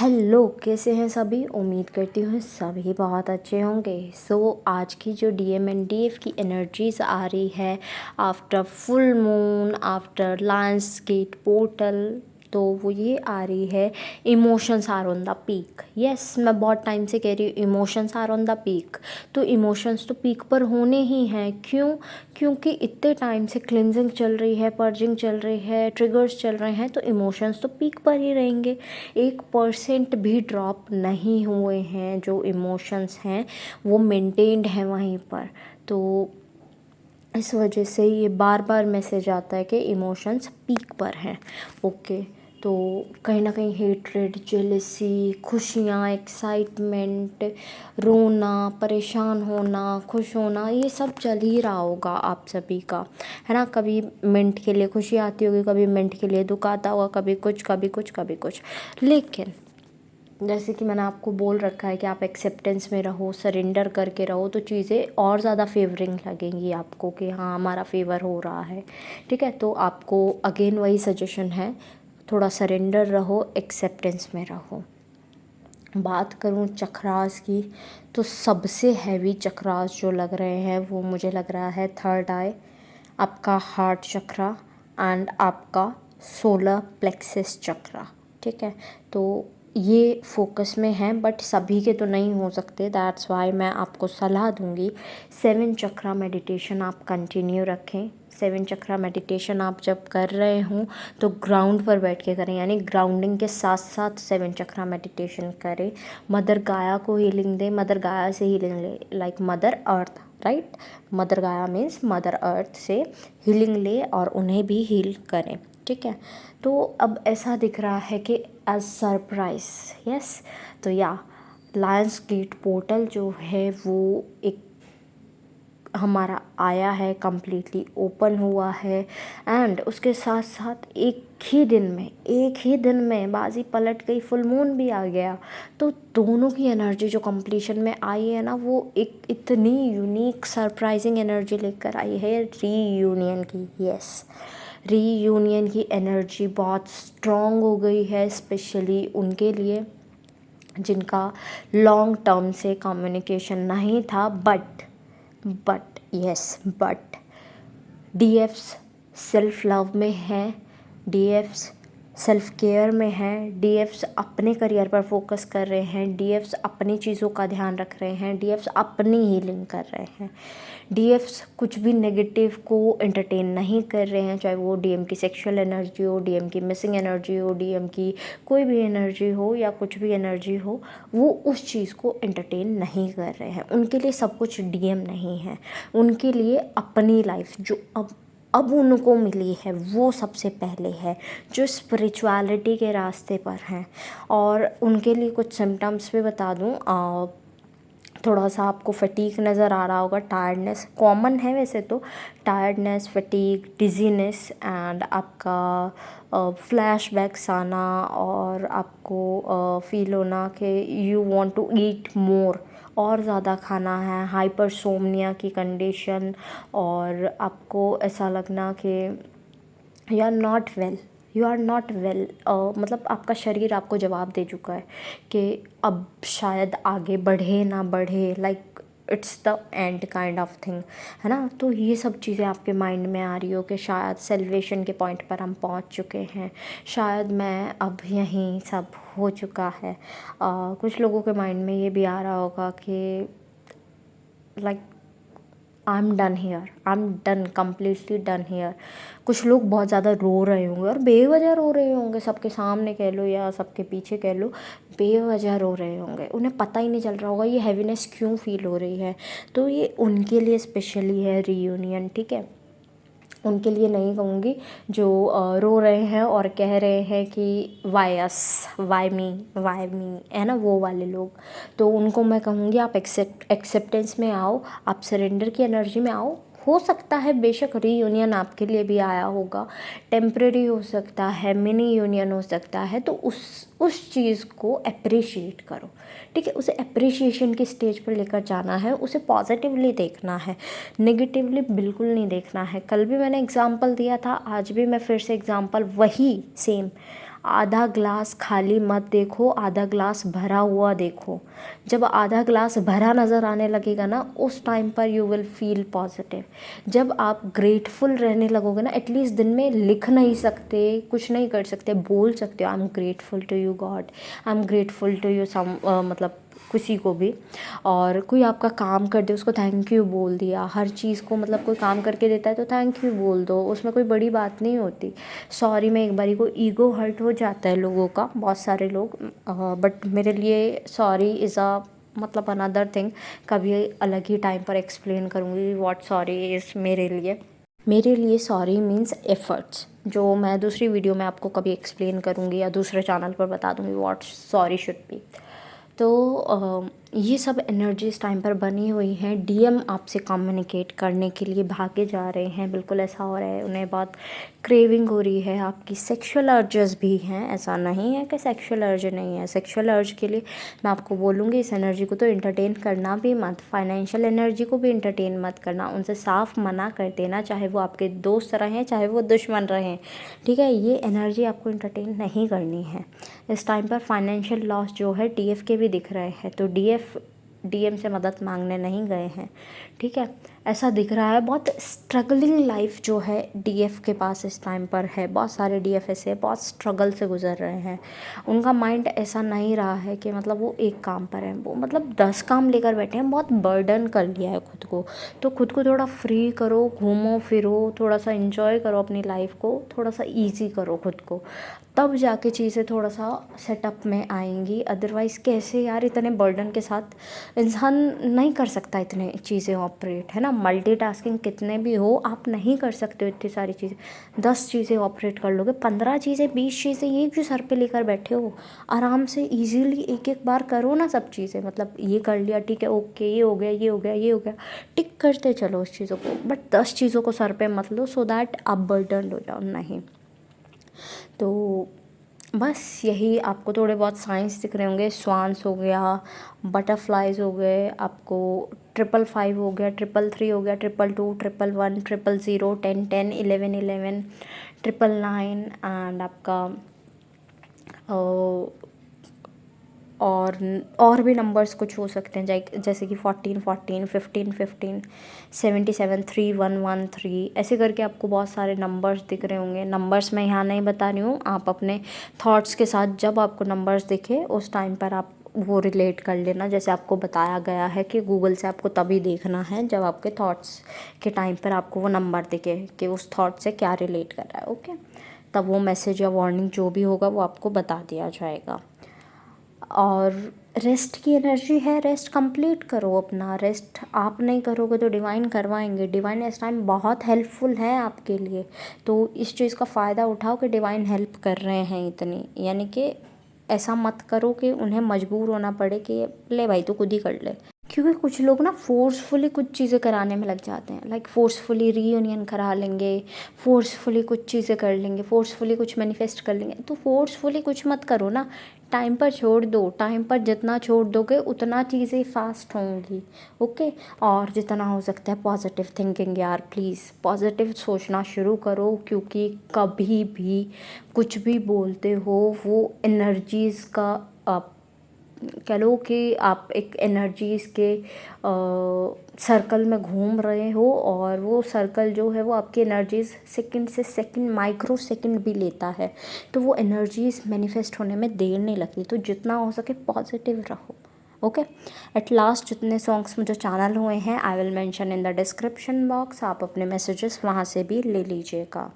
Hello, कैसे हैं सभी। उम्मीद करती हूँ सभी बहुत अच्छे होंगे। आज की जो डीएम एंड डीएफ की एनर्जीज आ रही है after full moon, after lions gate portal, तो वो ये आ रही है, emotions are on the peak. Yes, मैं बहुत टाइम से कह रही हूँ emotions are on the peak. तो इमोशंस तो पीक पर होने ही हैं। क्यों? क्योंकि इतने टाइम से क्लिनजिंग चल रही है, पर्जिंग चल रही है, ट्रिगर्स चल रहे हैं, तो इमोशंस तो पीक पर ही रहेंगे। 1% भी ड्रॉप नहीं हुए हैं। जो इमोशंस हैं वो मेंटेन्ड हैं वहीं पर। तो इस वजह से ये बार बार मैसेज आता है कि इमोशंस पीक पर हैं। ओके, तो कहीं ना कहीं हेट्रेड, जेलसी, खुशियाँ, एक्साइटमेंट, रोना, परेशान होना, खुश होना, ये सब चल ही रहा होगा आप सभी का, है ना। कभी मिनट के लिए खुशी आती होगी, कभी मिनट के लिए दुख आता होगा, कभी कुछ कभी कुछ कभी कुछ। लेकिन जैसे कि मैंने आपको बोल रखा है कि आप एक्सेप्टेंस में रहो, सरेंडर करके रहो, तो चीज़ें और ज़्यादा फेवरिंग लगेंगी आपको कि हाँ हमारा फेवर हो रहा है। ठीक है, तो आपको अगेन वही सजेशन है, थोड़ा सरेंडर रहो, एक्सेप्टेंस में रहो। बात करूँ चक्रास की, तो सबसे हैवी चक्रास जो लग रहे हैं वो मुझे लग रहा है थर्ड आई, आपका हार्ट चक्रा एंड आपका सोलर प्लेक्सस चक्रा। ठीक है, तो ये फोकस में है, बट सभी के तो नहीं हो सकते। दैट्स वाई मैं आपको सलाह दूंगी 7 चक्रा मेडिटेशन आप कंटिन्यू रखें। 7 चक्रा मेडिटेशन आप जब कर रहे हों तो ग्राउंड पर बैठ के करें, यानी ग्राउंडिंग के साथ साथ 7 चक्रा मेडिटेशन करें। मदर गाया को हीलिंग दें, मदर गाया से हीलिंग ले, like mother earth, right. Mother गाया मीन्स मदर अर्थ से हीलिंग ले और उन्हें भी हील करें। ठीक है, तो अब ऐसा दिख रहा है कि एज सरप्राइज, यस, तो या लायंस गेट पोर्टल जो है वो एक हमारा आया है, कम्प्लीटली ओपन हुआ है। एंड उसके साथ साथ एक ही दिन में बाजी पलट गई, फुल मून भी आ गया। तो दोनों की एनर्जी जो कंप्लीशन में आई है ना, वो एक इतनी यूनिक सरप्राइजिंग एनर्जी लेकर आई है रीयूनियन की। यस, रीयूनियन की एनर्जी बहुत स्ट्रॉन्ग हो गई है, स्पेशली उनके लिए जिनका लॉन्ग टर्म से कम्युनिकेशन नहीं था। बट डीएफ्स सेल्फ लव में हैं, डीएफ्स सेल्फ केयर में हैं, डीएफ्स अपने करियर पर फोकस कर रहे हैं, डीएफ्स अपनी चीज़ों का ध्यान रख रहे हैं, डीएफ्स अपनी हीलिंग कर रहे हैं। डीएफ्स कुछ भी नेगेटिव को एंटरटेन नहीं कर रहे हैं, चाहे वो डीएम की सेक्सुअल एनर्जी हो, डीएम की मिसिंग एनर्जी हो, डीएम की कोई भी एनर्जी हो या कुछ भी एनर्जी हो, वो उस चीज़ को एंटरटेन नहीं कर रहे हैं। उनके लिए सब कुछ डीएम नहीं है, उनके लिए अपनी लाइफ जो अब उनको मिली है वो सबसे पहले है, जो स्पिरिचुअलिटी के रास्ते पर हैं। और उनके लिए कुछ सिम्टम्स भी बता दूँ, थोड़ा सा आपको फटीक नज़र आ रहा होगा, टायर्डनेस कॉमन है वैसे तो, टायर्डनेस, फटीक, डिजीनेस एंड आपका फ्लैशबैक्स आना, और आपको फील होना कि यू वांट टू ईट मोर, और ज़्यादा खाना है, हाइपरसोमनिया की कंडीशन, और आपको ऐसा लगना कि यू आर नॉट वेल, मतलब आपका शरीर आपको जवाब दे चुका है कि अब शायद आगे बढ़े ना बढ़े, like it's the end kind of thing, है ना। तो ये सब चीज़ें आपके माइंड में आ रही हो कि शायद सेल्वेशन के पॉइंट पर हम पहुंच चुके हैं, शायद मैं अब यहीं सब हो चुका है। कुछ लोगों के माइंड में ये भी आ रहा होगा कि like I am done here, I am done, completely done here. कुछ लोग बहुत ज़्यादा रो रहे होंगे, और बेवजह रो रहे होंगे, सबके सामने कह लो या सबके पीछे कह लो, बेवजह रो रहे होंगे, उन्हें पता ही नहीं चल रहा होगा ये हैवीनेस क्यों फील हो रही है। तो ये उनके लिए स्पेशली है रीयूनियन। ठीक है, उनके लिए नहीं कहूँगी जो रो रहे हैं और कह रहे हैं कि वाई अस, वाई मी, है ना, वो वाले लोग। तो उनको मैं कहूँगी आप एक्सेप्टेंस में आओ, आप सरेंडर की एनर्जी में आओ। हो सकता है बेशक रीयूनियन आपके लिए भी आया होगा, टेम्परेरी हो सकता है, मिनी यूनियन हो सकता है, तो उस चीज़ को अप्रिशिएट करो। ठीक है, उसे अप्रिशिएशन की स्टेज पर लेकर जाना है, उसे पॉजिटिवली देखना है, नेगेटिवली बिल्कुल नहीं देखना है। कल भी मैंने एग्जांपल दिया था, आज भी मैं फिर से एग्जांपल वही सेम आधा ग्लास खाली मत देखो, आधा ग्लास भरा हुआ देखो। जब आधा ग्लास भरा नज़र आने लगेगा ना, उस टाइम पर यू विल फील पॉजिटिव। जब आप ग्रेटफुल रहने लगोगे ना, एटलीस्ट दिन में लिख नहीं सकते, कुछ नहीं कर सकते, बोल सकते हो I am grateful to you God, I am grateful to you some, मतलब किसी को भी। और कोई आपका काम कर दे, उसको थैंक यू बोल दिया। हर चीज़ को मतलब कोई काम करके देता है तो थैंक यू बोल दो, उसमें कोई बड़ी बात नहीं होती। सॉरी में एक बारी को ईगो हर्ट हो जाता है लोगों का, बहुत सारे लोग, बट मेरे लिए सॉरी इज़ अ मतलब अनदर थिंग। कभी अलग ही टाइम पर एक्सप्लेन करूँगी व्हाट सॉरी इज़ मेरे लिए सॉरी मीन्स एफ़र्ट्स, जो मैं दूसरी वीडियो में आपको कभी एक्सप्लेन करूँगी या दूसरे चैनल पर बता दूँगी व्हाट सॉरी शुड बी। तो ये सब एनर्जी इस टाइम पर बनी हुई हैं। डीएम आपसे कम्युनिकेट करने के लिए भागे जा रहे हैं, बिल्कुल ऐसा हो रहा है। उन्हें बहुत क्रेविंग हो रही है, आपकी सेक्सुअल अर्जेस भी हैं, ऐसा नहीं है कि सेक्सुअल अर्ज नहीं है। सेक्सुअल अर्ज के लिए मैं आपको बोलूँगी इस एनर्जी को तो एंटरटेन करना भी मत, फाइनेंशियल एनर्जी को भी एंटरटेन मत करना, उनसे साफ मना कर देना, चाहे वो आपके दोस्त रहें चाहे वो दुश्मन रहें, ठीक है। ये एनर्जी आपको एंटरटेन नहीं करनी है इस टाइम पर। फाइनेंशियल लॉस जो है डीएफ के भी दिख रहे हैं, तो डीएम से मदद मांगने नहीं गए हैं, ठीक है। ऐसा दिख रहा है बहुत स्ट्रगलिंग लाइफ जो है डीएफ के पास इस टाइम पर है। बहुत सारे डीएफ ऐसे बहुत स्ट्रगल से गुजर रहे हैं। उनका माइंड ऐसा नहीं रहा है कि मतलब वो एक काम पर है, वो मतलब 10 काम लेकर बैठे हैं, बहुत बर्डन कर लिया है खुद को। तो खुद को थोड़ा फ्री करो, घूमो फिरो, थोड़ा सा इंजॉय करो अपनी लाइफ को, थोड़ा सा ईजी करो खुद को, तब जाके चीज़ें थोड़ा सा सेटअप में आएंगी। अदरवाइज़ कैसे यार, इतने बर्डन के साथ इंसान नहीं कर सकता इतने चीज़ें ऑपरेट, है ना। मल्टीटास्किंग कितने भी हो, आप नहीं कर सकते हो इतनी सारी चीज़ें। 10 चीज़ें ऑपरेट कर लोगे, 15 चीज़ें 20 चीज़ें, ये क्यों सर पे लेकर बैठे हो। आराम से ईजीली एक एक बार करो ना सब चीज़ें, मतलब ये कर लिया ठीक है, ओके, ये हो गया, ये हो गया, ये हो गया, टिक करते चलो उस चीज़ों को, बट 10 चीज़ों को सर पे मत लो सो दैट आप बर्डन हो जाओ, नहीं। तो बस यही आपको थोड़े बहुत साइंस दिख रहे होंगे। स्वान्स हो गया, बटरफ्लाइज हो गए, आपको 555 हो गया, 333 हो गया, 222, 111, 000, 10 10, 11 11, 999 एंड आपका और भी नंबर्स कुछ हो सकते हैं, जैसे कि 14 14, 15 15, 77 3113, ऐसे करके आपको बहुत सारे नंबर्स दिख रहे होंगे। नंबर्स मैं यहाँ नहीं बता रही हूँ, आप अपने थॉट्स के साथ जब आपको नंबर्स दिखे उस टाइम पर आप वो रिलेट कर लेना। जैसे आपको बताया गया है कि गूगल से आपको तभी देखना है जब आपके थॉट्स के टाइम पर आपको वो नंबर दिखे कि उस थॉट से क्या रिलेट कर रहा है, ओके। तब वो मैसेज या वार्निंग जो भी होगा वो आपको बता दिया जाएगा। और रेस्ट की एनर्जी है, रेस्ट कंप्लीट करो अपना। रेस्ट आप नहीं करोगे तो डिवाइन करवाएंगे। डिवाइन इस टाइम बहुत हेल्पफुल है आपके लिए, तो इस चीज़ का फ़ायदा उठाओ कि डिवाइन हेल्प कर रहे हैं इतनी, यानी कि ऐसा मत करो कि उन्हें मजबूर होना पड़े कि ले भाई तू खुद ही कर ले। क्योंकि कुछ लोग ना फोर्सफुली कुछ चीज़ें कराने में लग जाते हैं, लाइक फोर्सफुली रीयूनियन करा लेंगे, फोर्सफुली कुछ चीज़ें कर लेंगे, फोर्सफुली कुछ मैनिफेस्ट कर लेंगे। तो फोर्सफुली कुछ मत करो ना, टाइम पर छोड़ दो। टाइम पर जितना छोड़ दोगे उतना चीज़ें फास्ट होंगी, ओके। और जितना हो सकता है पॉजिटिव थिंकिंग, यार प्लीज़ पॉजिटिव सोचना शुरू करो, क्योंकि कभी भी कुछ भी बोलते हो वो एनर्जीज़ का कह लो कि आप एक एनर्जीज़ के सर्कल में घूम रहे हो, और वो सर्कल जो है वो आपकी एनर्जीज़ सेकंड से सेकंड, माइक्रो सेकंड भी लेता है, तो वो एनर्जीज़ मैनिफेस्ट होने में देर नहीं लगती। तो जितना हो सके पॉजिटिव रहो, ओके। एट लास्ट जितने सॉन्ग्स मुझे चैनल हुए हैं I will mention in the description box, आप अपने मैसेजेस वहाँ से भी ले लीजिएगा।